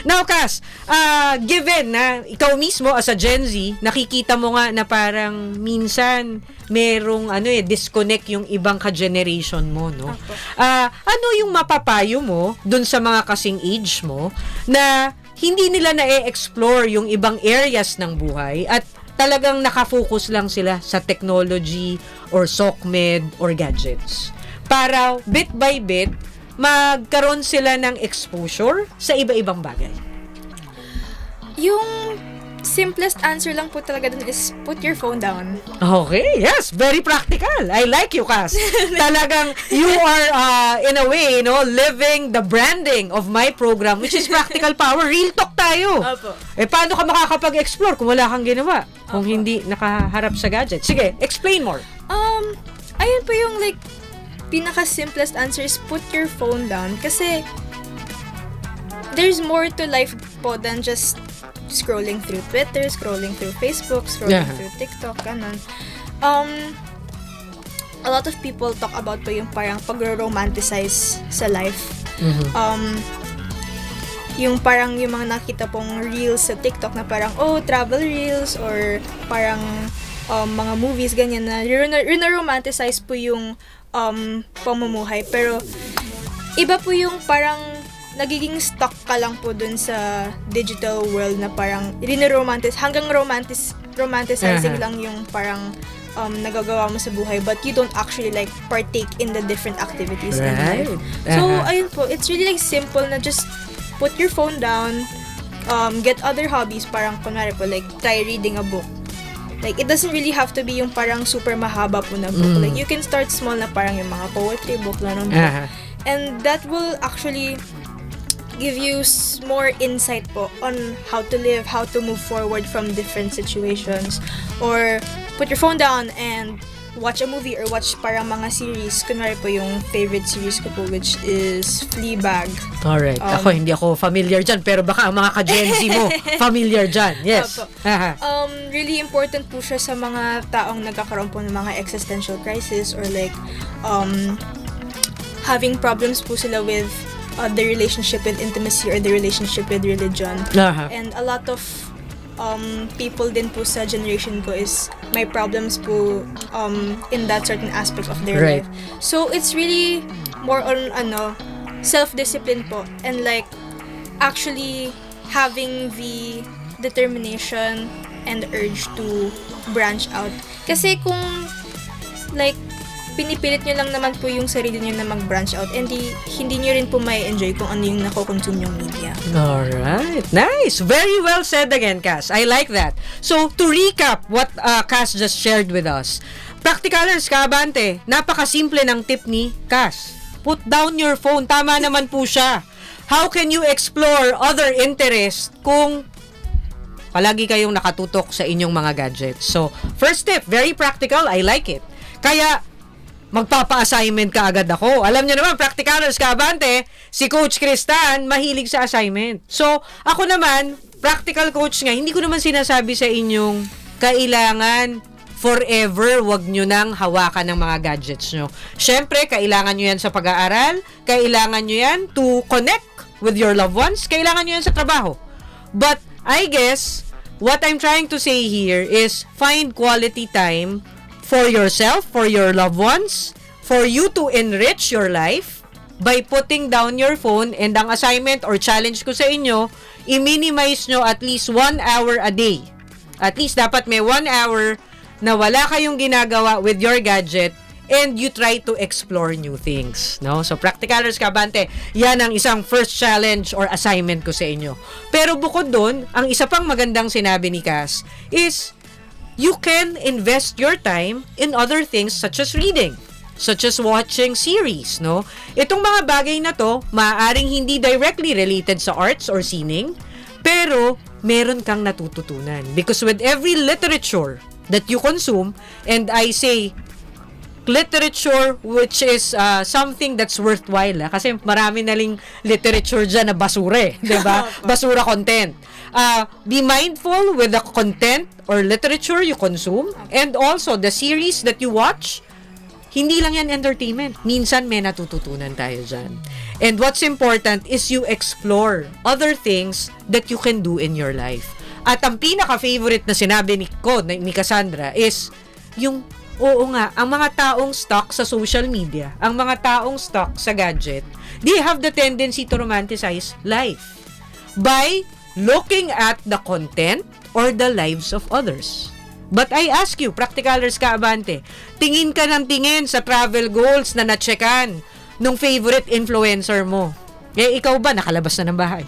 Now, Cass, given na ikaw mismo as a Gen Z, nakikita mo nga na parang minsan merong disconnect yung ibang ka-generation mo, no? Ano yung mapapayo mo dun sa mga kasing age mo na hindi nila na-explore yung ibang areas ng buhay at talagang nakafocus lang sila sa technology or SOCMED or gadgets? Para bit by bit, magkaroon sila ng exposure sa iba-ibang bagay. Yung simplest answer lang po talaga dun is put your phone down. Okay, yes, very practical. I like you, Cass. Talagang you are, in a way, living the branding of my program, which is Practical Power. Real talk tayo. Opo. Paano ka makakapag-explore kung wala kang ginawa? Kung hindi nakaharap sa gadget. Sige, explain more. Ayun po yung pinaka-simplest answer is put your phone down kasi there's more to life po than just scrolling through Twitter, scrolling through Facebook, scrolling through TikTok, ganun. A lot of people talk about po yung parang pag-romanticize sa life. Yung parang yung mga nakita pong reels sa TikTok na parang, travel reels or parang mga movies, ganyan na romanticize po yung pamumuhay. Pero iba po yung parang nagiging stuck ka lang po dun sa digital world na parang hanggang romanticizing lang yung parang nagagawa mo sa buhay but you don't actually partake in the different activities in life. So ayun po, it's really simple na just put your phone down, get other hobbies, parang kunwari po try reading a book. It doesn't really have to be yung parang super mahaba po na book. You can start small na parang yung mga poetry book, book. And that will actually give you more insight po on how to live, how to move forward from different situations. Or put your phone down and watch a movie or watch parang mga series. Kunwari po yung favorite series ko po, which is Fleabag. Alright. Hindi ako familiar dyan, pero baka ang mga ka-Gen Z mo familiar dyan. Yes. Really important po siya sa mga taong nagkakaroon po ng mga existential crisis or having problems po sila with the relationship with intimacy or the relationship with religion. And a lot of people din po sa generation ko is may problems po in that certain aspect of their life. So it's really more on self-discipline po and actually having the determination and the urge to branch out. Kasi kung pinipilit nyo lang naman po yung sarili nyo na mag-branch out and hindi nyo rin po may enjoy kung ano yung nako-consume yung media. Alright. Nice. Very well said again, Cass. I like that. So, to recap what Cass just shared with us, Practicalers, kaabante, napakasimple ng tip ni Cass. Put down your phone. Tama naman po siya. How can you explore other interests kung palagi kayong nakatutok sa inyong mga gadgets? So, first tip, very practical. I like it. Kaya, magpapa-assignment ka agad ako. Alam niyo naman, Practicalers, kaabante, si Coach Cristan, mahilig sa assignment. So, ako naman, practical coach nga, hindi ko naman sinasabi sa inyong kailangan forever, wag nyo nang hawakan ng mga gadgets nyo. Siyempre, kailangan nyo yan sa pag-aaral, kailangan nyo yan to connect with your loved ones, kailangan nyo yan sa trabaho. But, I guess, what I'm trying to say here is find quality time for yourself, for your loved ones, for you to enrich your life by putting down your phone. And ang assignment or challenge ko sa inyo, i-minimize nyo at least 1 hour a day. At least dapat may 1 hour na wala kayong ginagawa with your gadget and you try to explore new things. No? So, Practicalers, kabante, yan ang isang first challenge or assignment ko sa inyo. Pero bukod dun, ang isa pang magandang sinabi ni Cass is you can invest your time in other things such as reading, such as watching series, no? Itong mga bagay na to, maaaring hindi directly related sa arts or sining, pero meron kang natututunan. Because with every literature that you consume, and I say literature which is something that's worthwhile, kasi marami na ling literature dyan na basura, diba? Basura content. Be mindful with the content or literature you consume, and also the series that you watch. hindi lang yan entertainment. Minsan may natututunan tayo dyan. And what's important is you explore other things that you can do in your life. At ang pinaka-favorite na sinabi ni Cassandra is yung, oo nga, ang mga taong stuck sa social media, ang mga taong stuck sa gadget, they have the tendency to romanticize life by looking at the content or the lives of others. But I ask you, practicalers ka abante, tingin ka ng tingin sa travel goals na na-checkan nung favorite influencer mo. Eh, ikaw ba nakalabas na ng bahay?